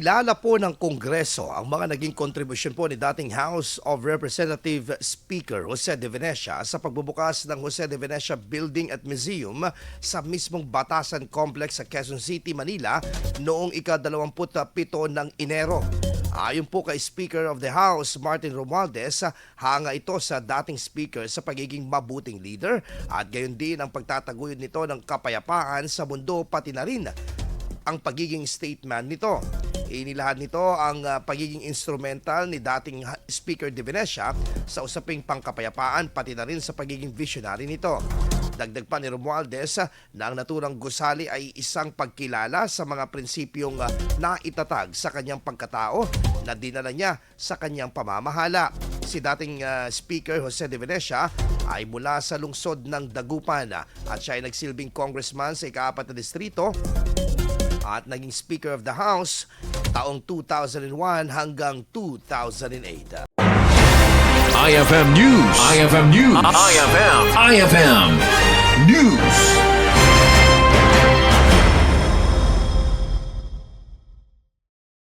Kilala po ng Kongreso ang mga naging kontribusyon po ni dating House of Representative Speaker Jose de Venecia sa pagbubukas ng Jose de Venecia Building at Museum sa mismong Batasan Complex sa Quezon City, Manila noong ika-27 ng Enero. Ayon po kay Speaker of the House Martin Romualdez, hanga ito sa dating Speaker sa pagiging mabuting leader at gayon din ang pagtataguyod nito ng kapayapaan sa mundo pati na rin ang pagiging statesman nito. Inilahan nito ang pagiging instrumental ni dating Speaker de Venecia sa usaping pangkapayapaan pati na rin sa pagiging visionary nito. Dagdag pa ni Romualdez na ang naturang gusali ay isang pagkilala sa mga prinsipyong naitatag sa kanyang pagkatao na dinala niya sa kanyang pamamahala. Si dating Speaker Jose de Venecia ay mula sa lungsod ng Dagupan at siya ay nagsilbing congressman sa ika-4 na distrito at naging Speaker of the House taong 2001 hanggang 2008. IFM News. IFM News. IFM News.